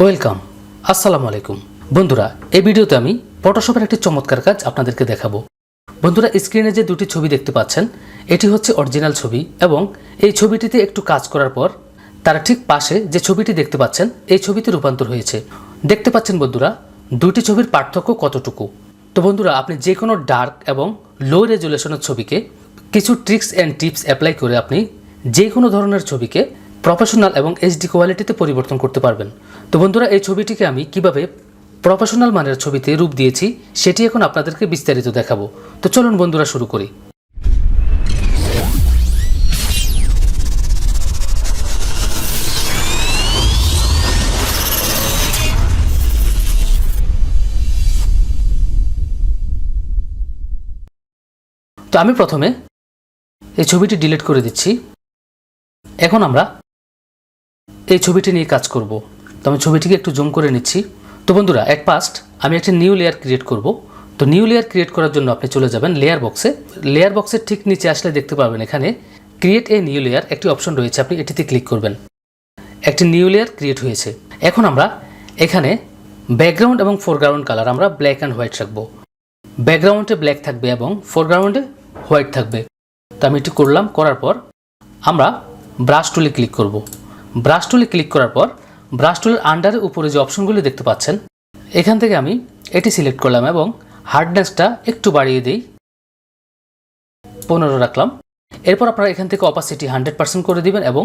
Welcome, আসসালামু আলাইকুম। বন্ধুরা, এই ভিডিওতে আমি ফটোশপের একটি চমৎকার কাজ আপনাদেরকে দেখাবো। বন্ধুরা, স্ক্রিনে যে দুটি ছবি দেখতে পাচ্ছেন, এটি হচ্ছে অরিজিনাল ছবি এবং এই ছবিটিতে একটু কাজ করার পর তার ঠিক পাশে যে ছবিটি দেখতে পাচ্ছেন, এই ছবিতে রূপান্তর হয়েছে। দেখতে পাচ্ছেন বন্ধুরা, দুটি ছবির পার্থক্য কতটুকু। তো বন্ধুরা, আপনি যে কোনো ডার্ক এবং লো রেজুলেশনের ছবিকে কিছু ট্রিক্স অ্যান্ড টিপস অ্যাপ্লাই করে আপনি যে কোনো ধরনের ছবিকে প্রফেশনাল এবং এইচডি কোয়ালিটিতে পরিবর্তন করতে পারবেন। তো বন্ধুরা, এই ছবিটিকে আমি কিভাবে প্রফেশনাল মানের ছবিতে রূপ দিয়েছি সেটি এখন আপনাদেরকে বিস্তারিত দেখাবো। তো চলুন বন্ধুরা, শুরু করি। তো আমি প্রথমে এই ছবিটি ডিলিট করে দিচ্ছি। এখন আমরা এই ছবিটি নিয়ে কাজ করব। তো আমি ছবিটিকে একটু জুম করে নিচ্ছি। তো বন্ধুরা, এট ফার্স্ট আমি একটা নিউ লেয়ার ক্রিয়েট করব। তো নিউ লেয়ার ক্রিয়েট করার জন্য আপনি চলে যাবেন লেয়ার বক্সে। লেয়ার বক্সের ঠিক নিচে আসলে দেখতে পাবেন এখানে ক্রিয়েট এ নিউ লেয়ার একটি অপশন রয়েছে, আপনি এটিতে ক্লিক করবেন। একটি নিউ লেয়ার ক্রিয়েট হয়েছে। এখন আমরা এখানে ব্যাকগ্রাউন্ড এবং ফোরগ্রাউন্ড কালার আমরা ব্ল্যাক অ্যান্ড হোয়াইট রাখবো। ব্যাকগ্রাউন্ডে ব্ল্যাক থাকবে এবং ফোরগ্রাউন্ডে হোয়াইট থাকবে। তো আমি এটি করলাম। করার পর আমরা ব্রাশ টুলে ক্লিক করব। ব্রাশ টুলে ক্লিক করার পর ব্রাশ টুলের আন্ডারে উপরে যে অপশনগুলি দেখতে পাচ্ছেন, এখান থেকে আমি এটি সিলেক্ট করলাম এবং হার্ডনেসটা একটু বাড়িয়ে দিই, 15 রাখলাম। এরপর আপনারা এখান থেকে অপাসিটি 100% করে দিবেন এবং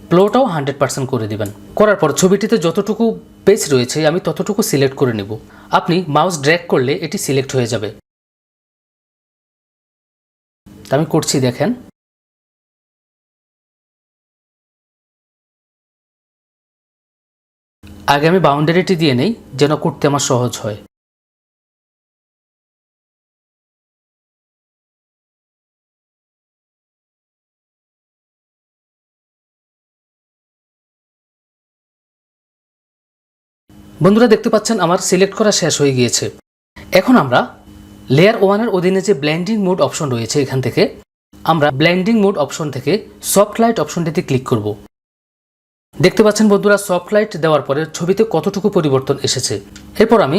ফ্লোটাও 100% করে দিবেন। করার পর ছবিটিতে যতটুকু পেজ রয়েছে আমি ততটুকু সিলেক্ট করে নেব। আপনি মাউস ড্র্যাগ করলে এটি সিলেক্ট হয়ে যাবে। আমি করছি, দেখেন। আগে আমি বাউন্ডারিটি দিয়ে নেই যেন করতে আমার সহজ হয়। বন্ধুরা, দেখতে পাচ্ছেন আমার সিলেক্ট করা শেষ হয়ে গিয়েছে। এখন আমরা লেয়ার 1-এর অধীনে যে ব্লেন্ডিং মোড অপশন রয়েছে, এখান থেকে আমরা ব্লেন্ডিং মোড অপশন থেকে সফট লাইট অপশনটিতে ক্লিক করব। দেখতে পাচ্ছেন বন্ধুরা, সফট লাইট দেওয়ার পরে ছবিতে কতটুকু পরিবর্তন এসেছে। এরপর আমি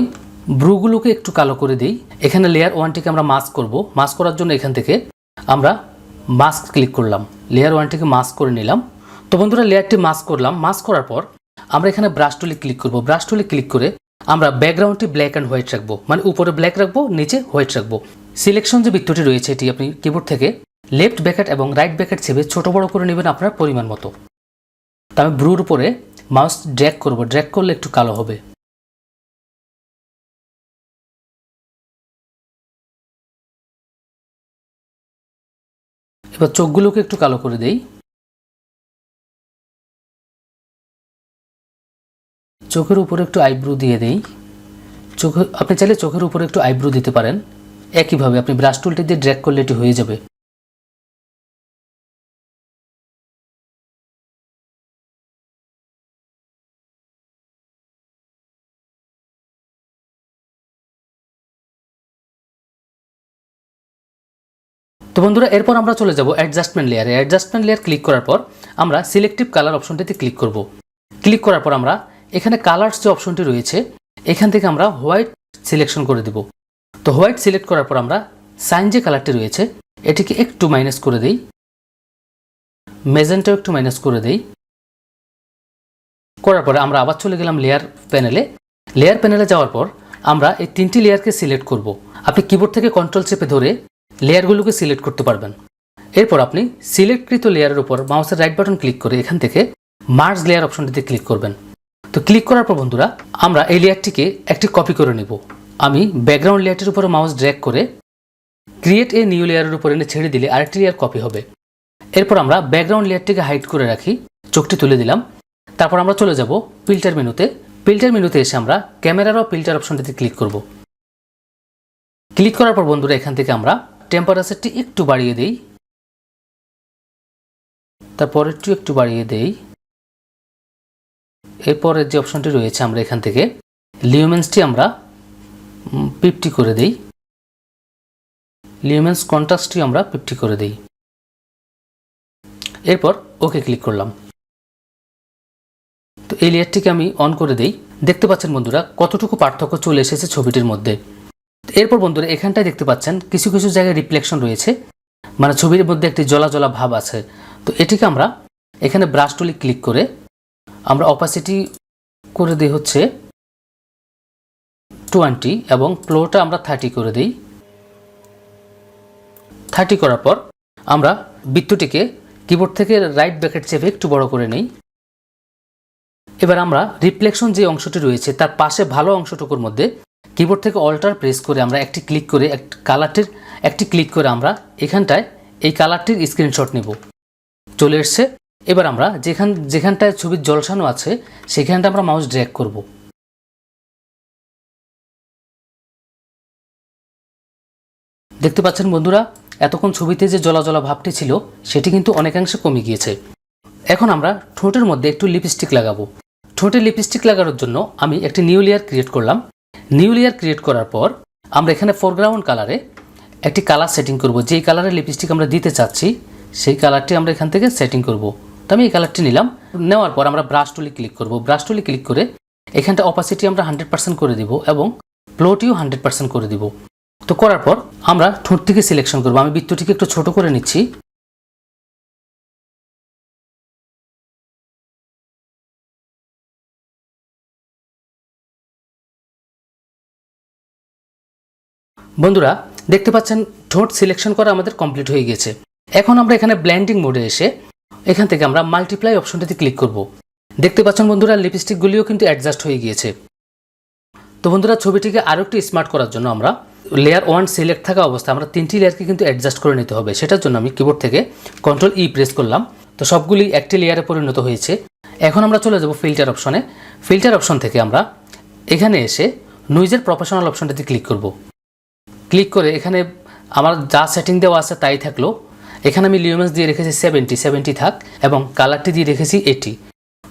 ব্রুগুলোকে একটু কালো করে দিই। এখানে লেয়ার 1টিকে আমরা মাস্ক করব। মাস্ক করার জন্য এখান থেকে আমরা মাস্ক ক্লিক করলাম। লেয়ার 1টিকে মাস্ক করে নিলাম। তো বন্ধুরা, লেয়ারটি মাস্ক করলাম। মাস্ক করার পর আমরা এখানে ব্রাশ টুলে ক্লিক করব। ব্রাশ টুলে ক্লিক করে আমরা ব্যাকগ্রাউন্ডটি ব্ল্যাক অ্যান্ড হোয়াইট রাখবো, মানে উপরে ব্ল্যাক রাখবো, নিচে হোয়াইট রাখবো। সিলেকশন যে বৃত্তটি রয়েছে, এটি আপনি কিবোর্ড থেকে লেফট ব্র্যাকেট এবং রাইট ব্র্যাকেট চেপে ছোট বড় করে নেবেন আপনার পরিমাণ মতো। তো আমি ব্রুর উপরে মাউস ড্র্যাগ করব। ড্র্যাগ করলে একটু কালো হবে। এবার চোখগুলোকে একটু কালো করে দেই। চোখের উপরে একটু আইব্রু দিয়ে দেই। আপনি চাইলে চোখের উপরে একটু আইব্রু দিতে পারেন। একইভাবে আপনি ব্রাশ টুলটি দিয়ে ড্র্যাগ করলে এটি হয়ে যাবে। তো বন্ধুরা, এরপর আমরা চলে যাব অ্যাডজাস্টমেন্ট লেয়ারে। অ্যাডজাস্টমেন্ট লেয়ার ক্লিক করার পর আমরা সিলেক্টিভ কালার অপশনটিতে ক্লিক করব। ক্লিক করার পর আমরা এখানে কালার্স যে অপশনটি রয়েছে, এখান থেকে আমরা হোয়াইট সিলেকশন করে দিব। তো হোয়াইট সিলেক্ট করার পর আমরা সাইন যে কালারটি রয়েছে, এটিকে একটু মাইনাস করে দেই। মেজেন্টাও একটু মাইনাস করে দেই। করার পরে আমরা আবার চলে গেলাম লেয়ার প্যানেলে। লেয়ার প্যানেলে যাওয়ার পর আমরা এই 3টি লেয়ারকে সিলেক্ট করব। আপনি কিবোর্ড থেকে কন্ট্রোল চেপে ধরে লেয়ারগুলোকে সিলেক্ট করতে পারবেন। এরপর আপনি সিলেক্টকৃত লেয়ারের উপর মাউসের রাইট বাটন ক্লিক করে এখান থেকে মার্জ লেয়ার অপশনটিতে ক্লিক করবেন। তো ক্লিক করার পর বন্ধুরা, আমরা এই লেয়ারটিকে একটি কপি করে নেব। আমি ব্যাকগ্রাউন্ড লেয়ারটির উপরে মাউস ড্র্যাগ করে ক্রিয়েট এ নিউ লেয়ারের উপর এনে ছেড়ে দিলে আরেকটি লেয়ার কপি হবে। এরপর আমরা ব্যাকগ্রাউন্ড লেয়ারটিকে হাইড করে রাখি, চোখটি তুলে দিলাম। তারপর আমরা চলে যাব ফিল্টার মেনুতে। ফিল্টার মেনুতে এসে আমরা ক্যামেরার ও ফিল্টার অপশনটিতে ক্লিক করব। ক্লিক করার পর বন্ধুরা, এখান থেকে আমরা টেম্পারেচারটি একটু বাড়িয়ে দেই, তারপর একটু বাড়িয়ে দেই। এরপরের যে অপশনটি রয়েছে, আমরা এখান থেকে লিউমেন্সটি আমরা 50 করে দেই। লিউমেন্স কন্ট্রাস্টটি আমরা 50 করে দেই। এরপর ওকে ক্লিক করলাম। তো এই লেয়ারটিকে আমি অন করে দেই। দেখতে পাচ্ছেন বন্ধুরা কতটুকু পার্থক্য চলে এসেছে ছবিটির মধ্যে। এরপর বন্ধুরা এখানটায় দেখতে পাচ্ছেন কিছু কিছু জায়গায় রিফ্লেকশন রয়েছে, মানে ছবির মধ্যে একটি জ্বলা জ্বলা ভাব আছে। তো এটিকে আমরা এখানে ব্রাশ টুলে ক্লিক করে আমরা অপাসিটি করে দিই হচ্ছে 20 এবং ফ্লোটা আমরা 30 করে দিই। 30 করার পর আমরা বৃত্তটিকে কিবোর্ড থেকে রাইট ব্র্যাকেট চেপে একটু বড় করে নেই। এবার আমরা রিফ্লেকশন যে অংশটি রয়েছে তার পাশে ভালো অংশটুকুর মধ্যে কিবোর্ড থেকে অল্টার প্রেস করে আমরা একটি ক্লিক করে একটি ক্লিক করে আমরা এখানটায় এই কালারটির স্ক্রিনশট নিব। চলে এসছে। এবার আমরা যেখানটায় ছবির ঝলসানো আছে সেখানটা আমরা মাউস ড্র্যাগ করব। দেখতে পাচ্ছেন বন্ধুরা এতক্ষণ ছবিতে যে জ্বলা জ্বলা ভাবটি ছিল সেটি কিন্তু অনেকাংশে কমে গিয়েছে। এখন আমরা ঠোঁটের মধ্যে একটু লিপস্টিক লাগাবো। ঠোঁটে লিপস্টিক লাগানোর জন্য আমি একটি নিউ লেয়ার ক্রিয়েট করলাম। নিউ লেয়ার ক্রিয়েট করার পর আমরা এখানে ফোরগ্রাউন্ড কালারে একটি কালার সেটিং করব। যেই কালারের লিপস্টিক আমরা দিতে চাচ্ছি সেই কালারটি আমরা এখান থেকে সেটিং করব। তো আমি এই কালারটি নিলাম। নেওয়ার পর আমরা ব্রাশ টুলে ক্লিক করব। ব্রাশ টুলে ক্লিক করে এখানটা অপাসিটি আমরা 100% করে দিব এবং ফ্লোটিও 100% করে দিব। তো করার পর আমরা ঠোঁটটিকে সিলেকশন করব। আমি বৃত্তটিকে একটু ছোট করে নিচ্ছি। বন্ধুরা দেখতে পাচ্ছেন ঠোঁট সিলেকশন করা আমাদের কমপ্লিট হয়ে গেছে। এখন আমরা এখানে ব্লেন্ডিং মোডে এসে এখান থেকে আমরা মাল্টিপ্লাই অপশনটিতে ক্লিক করব। দেখতে পাচ্ছেন বন্ধুরা লিপস্টিকগুলিও কিন্তু অ্যাডজাস্ট হয়ে গিয়েছে। তো বন্ধুরা ছবিটিকে আরও একটু স্মার্ট করার জন্য আমরা লেয়ার 1 সিলেক্ট থাকা অবস্থায় আমরা 3টি লেয়ারকে কিন্তু অ্যাডজাস্ট করে নিতে হবে। সেটার জন্য আমি কিবোর্ড থেকে কন্ট্রোল ই প্রেস করলাম। তো সবগুলি একটি লেয়ারে পরিণত হয়েছে। এখন আমরা চলে যাব ফিল্টার অপশনে। ফিল্টার অপশন থেকে আমরা এখানে এসে নয়েজের প্রফেশনাল অপশনটিতে ক্লিক করব। ক্লিক করে এখানে আমার যা সেটিং দেওয়া আছে তাই থাকলো। এখানে আমি লিউমেন্স দিয়ে রেখেছি 70 থাক এবং কালারটি দিয়ে রেখেছি 80।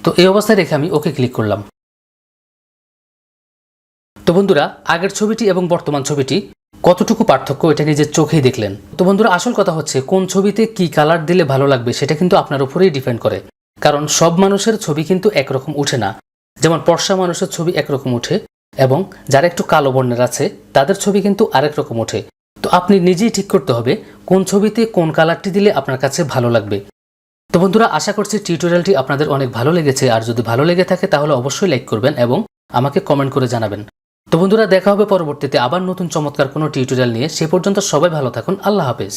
তো এই অবস্থায় রেখে আমি ওকে ক্লিক করলাম। তো বন্ধুরা আগের ছবিটি এবং বর্তমান ছবিটি কতটুকু পার্থক্য এটা নিজের চোখেই দেখলেন। তো বন্ধুরা আসল কথা হচ্ছে কোন ছবিতে কি কালার দিলে ভালো লাগবে সেটা কিন্তু আপনার উপরেই ডিপেন্ড করে। কারণ সব মানুষের ছবি কিন্তু একরকম উঠে না। যেমন ফর্সা মানুষের ছবি একরকম উঠে এবং যারা একটু কালো বর্ণের আছে তাদের ছবি কিন্তু আরেক রকম ওঠে। তো আপনি নিজেই ঠিক করতে হবে কোন ছবিতে কোন কালারটি দিলে আপনার কাছে ভালো লাগবে। তো বন্ধুরা আশা করছি টিউটোরিয়ালটি আপনাদের অনেক ভালো লেগেছে। আর যদি ভালো লেগে থাকে তাহলে অবশ্যই লাইক করবেন এবং আমাকে কমেন্ট করে জানাবেন। তো বন্ধুরা দেখা হবে পরবর্তীতে আবার নতুন চমৎকার কোনো টিউটোরিয়াল নিয়ে। সে পর্যন্ত সবাই ভালো থাকুন। আল্লাহ হাফেজ।